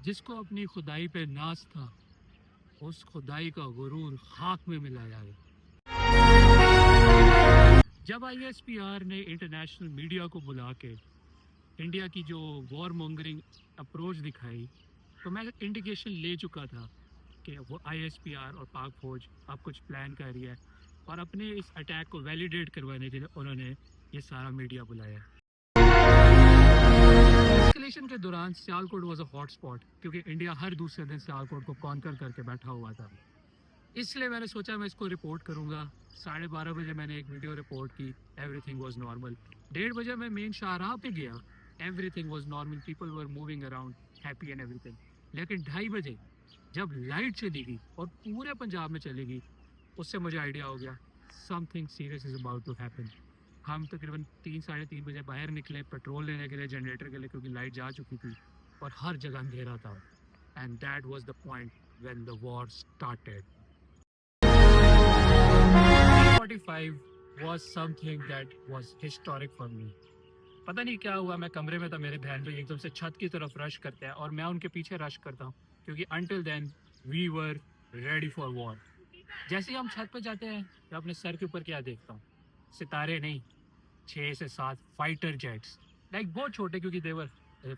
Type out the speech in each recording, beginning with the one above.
जिसको अपनी खुदाई पे नाज था, उस खुदाई का गुरूर खाक में मिला जाए। जब आईएसपीआर ने इंटरनेशनल मीडिया को बुला के इंडिया की जो वॉर मॉन्गरिंग अप्रोच दिखाई, तो मैं इंडिकेशन ले चुका था कि वो आईएसपीआर और पाक फौज अब कुछ प्लान कर रही है, और अपने इस अटैक को वैलिडेट करवाने के लिए उन्होंने ये सारा मीडिया बुलाया। एस्केलेशन के दौरान Sialkot was a hot spot, क्योंकि इंडिया हर दूसरे दिन सियालकोट को कॉन्कर करके बैठा हुआ था। इसलिए मैंने सोचा मैं इसको रिपोर्ट करूंगा। 12:30 बजे मैंने एक वीडियो रिपोर्ट की, एवरीथिंग वाज नॉर्मल। 1:30 बजे मैं मेन शाहराह पे गया, everything was normal, people were moving around happy and everything. लेकिन 2:30 बजे जब लाइट चली गई और पूरे पंजाब में चली गई, उससे मुझे आइडिया हो गया something serious is about to happen. हम तकरीबन 3-3:30 बजे बाहर निकले पेट्रोल लेने के लिए, जनरेटर के लिए, क्योंकि लाइट जा चुकी थी और हर जगह अंधेरा था। And that was the point when the war started. 45 was something that was historic for me. पता नहीं क्या हुआ, मैं कमरे में था, मेरे बहन भाई एकदम से छत की तरफ रश करते हैं और मैं उनके पीछे रश करता हूँ, क्योंकि until then we were ready for war. जैसे ही हम छत पे जाते हैं, मैं अपने सर के ऊपर क्या देखता हूँ? सितारे नहीं, 6 से 7 फाइटर जेट्स, लाइक बहुत छोटे, क्योंकि they were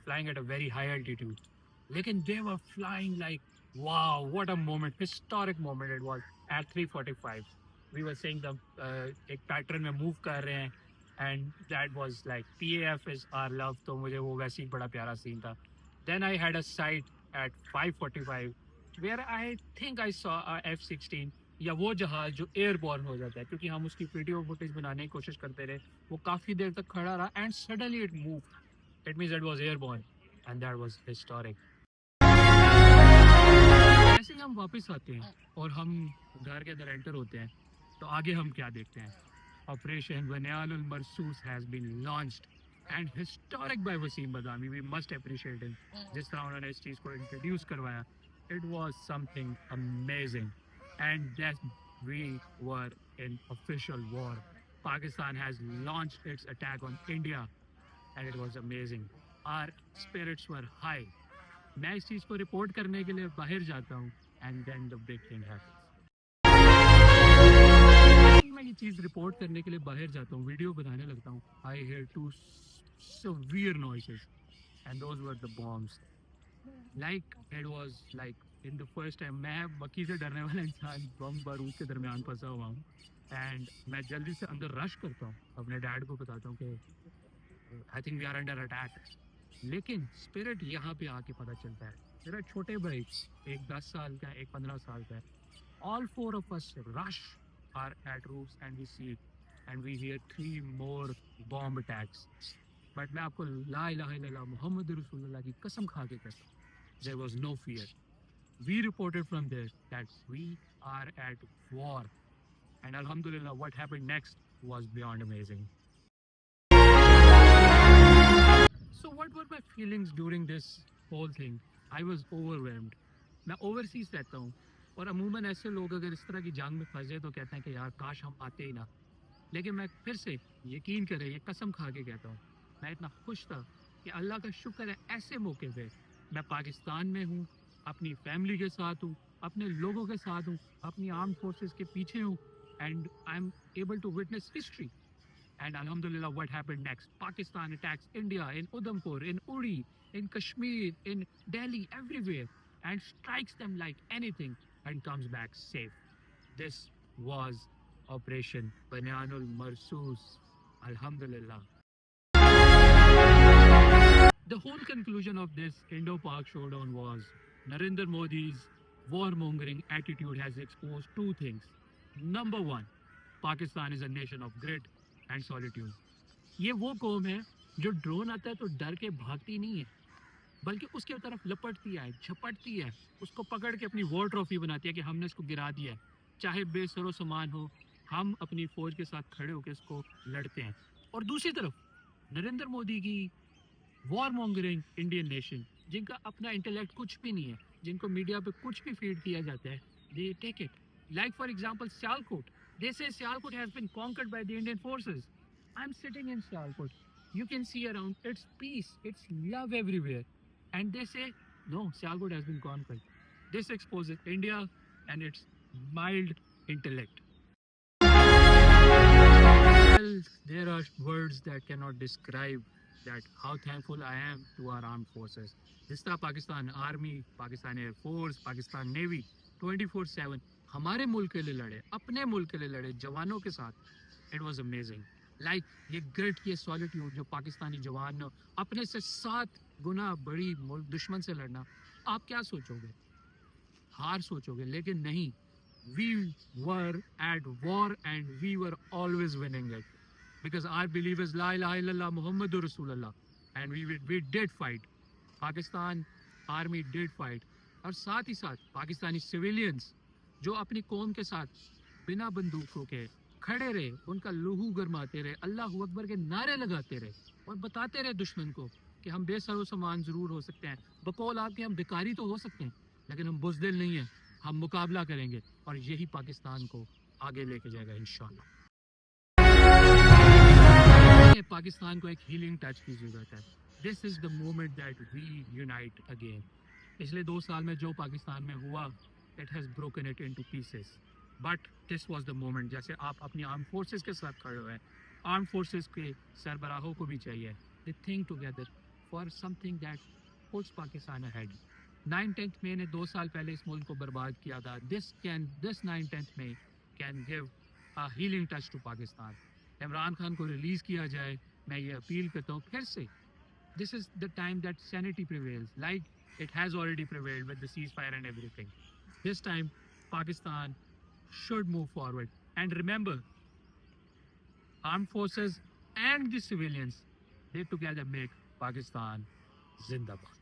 flying at a very high altitude, लेकिन they were flying like wow, what a moment, historic moment it was at 3:45. We were seeing the एक पैटर्न में मूव कर रहे हैं, and that was like PAF is our love, तो मुझे वो वैसे ही बड़ा प्यारा सीन था। Then I had a sight at 5:45 where I think I saw a F-16, या वो जहाज जो एयरबॉर्न हो जाता है, क्योंकि हम उसकी वीडियो फुटेज बनाने की कोशिश करते रहे, वो काफ़ी देर तक खड़ा रहा and suddenly it move, it means it was airborne and that was historic. जैसे ही हम वापस आते हैं और हम घर के अंदर एंटर होते हैं, तो आगे हम क्या देखते हैं? Operation Bunyanul Marsoos has been launched and historic by Waseem Badami, we must appreciate him. जिस तरह उन्होंने इस चीज़ को इंट्रोड्यूस करवाया, it was something amazing, and that we were in official war. Pakistan has launched its attack on India and it was amazing, our spirits were high. मैं इस चीज़ को रिपोर्ट करने के लिए बाहर जाता हूँ and then the big thing happens. मैं ये चीज़ रिपोर्ट करने के लिए बाहर जाता हूँ, वीडियो बनाने लगता हूँ, I hear 2 severe noises and those were the bombs. Like it was like in the first time, मैं बकी से डरने वाला इंसान बम बारूद के दरमियान फंसा हुआ हूँ, एंड मैं जल्दी से अंदर रश करता हूँ, अपने डैड को बताता हूँ कि I think we are under attack. लेकिन स्पिरिट यहाँ पे आके पता चलता है, मेरा छोटे भाई, एक 10 साल का, एक 15 साल का है, all 4 of us rush are at roofs and we see and we hear 3 more bomb attacks. But मैं आपको ला इलाहा इल्लल्लाह मुहम्मद रसूलुल्लाह की कसम खा के कहता हूँ, there was no fear. We reported from there that we are at war, and alhamdulillah what happened next was beyond amazing. So what were my feelings during this whole thing? I was overwhelmed. मैं overseas रहता हूँ और अमूमन ऐसे लोग अगर इस तरह की जंग में फंसे तो कहते हैं कि यार काश हम आते ही ना। लेकिन मैं फिर से यकीन करें, ये कसम खा के कहता हूँ, मैं इतना खुश था कि अल्लाह का शुक्र है ऐसे मौके पे मैं पाकिस्तान में हूँ, अपनी फैमिली के साथ हूँ, अपने लोगों के साथ हूँ, अपनी आर्म फोर्सेस के पीछे हूँ, and I am able to witness history. And alhamdulillah, what happened next? Pakistan attacks India in Udhampur, in Uri, in Kashmir, in Delhi, everywhere, and strikes them like anything and comes back safe. This was Operation Banyanul Marsoos. Alhamdulillah. The whole conclusion of this Indo-Pak showdown was Narendra Modi's warmongering attitude has exposed 2 things. Number 1, Pakistan is a nation of grit and solitude. ये वो कौम है जो drone आता है तो डर के भागती नहीं है, बल्कि उसके तरफ लपटती है, झपटती है, उसको पकड़ के अपनी वॉर ट्रॉफी बनाती है कि हमने इसको गिरा दिया है, चाहे बेसरो सामान हो, हम अपनी फौज के साथ खड़े होकर इसको लड़ते हैं। और दूसरी तरफ नरेंद्र मोदी की वॉर मॉन्गरिंग इंडियन नेशन, जिनका अपना इंटेलेक्ट कुछ भी नहीं है, जिनको मीडिया पे कुछ भी फीड किया जाता है, they take it. Like for example Sialkot, they say Sialkot has been conquered by the Indian forces. I'm sitting in Sialkot, you can see around, it's peace, it's love everywhere, and they say No, Sialkot has been conquered. This exposes India and its mild intellect. Well, there are words that cannot describe that how thankful I am to our armed forces. जिस तरह Pakistan army, Pakistan air force, Pakistan navy 24/7 हमारे मुल्क के लिए लड़े, अपने मुल्क के लिए लड़े जवानों के साथ. It was amazing. लाइक ये गिल्ट, ये सॉलिट्यूड जो पाकिस्तानी जवान ने अपने से 7 गुना बड़ी दुश्मन से लड़ना, आप क्या सोचोगे? हार सोचोगे. लेकिन नहीं, we were at war and we were always winning it because our belief is la ilaha illallah Muhammadur Rasulullah, and we did fight. Pakistan army did fight. और साथ ही साथ पाकिस्तानी सिविलियंस जो अपनी कौम के साथ बिना बंदूकों के खड़े रहे, उनका लहू गरमाते रहे, अल्लाह अकबर के नारे लगाते रहे और बताते रहे दुश्मन को कि हम बेसरो सामान जरूर हो सकते हैं, बकौल आपके हम भिखारी तो हो सकते हैं, लेकिन हम बुज़दिल नहीं हैं, हम मुकाबला करेंगे और यही पाकिस्तान को आगे लेके जाएगा इंशाल्लाह. पाकिस्तान को एक हीलिंग टच की जरूरत है. This is the moment that we unite again. पिछले 2 साल में जो पाकिस्तान में हुआ, it has broken it into pieces, but this was the moment. जैसे आप अपनी आर्म फोर्सेस के साथ खड़े हुए हैं, आर्म फोर्सेस के सरबराहों को भी चाहिए they think together for something that puts Pakistan ahead. 9-10 मई ने 2 साल पहले इस मुल्क को बर्बाद किया था. This 9-10 May can give a healing touch to Pakistan. Imran Khan को रिलीज़ किया जाए. मैं ये अपील करता हूँ फिर से. This is the time that sanity prevails, like it has already prevailed with the ceasefire and everything. This time, Pakistan should move forward. And remember, armed forces and the civilians, they together make Pakistan Zindabad.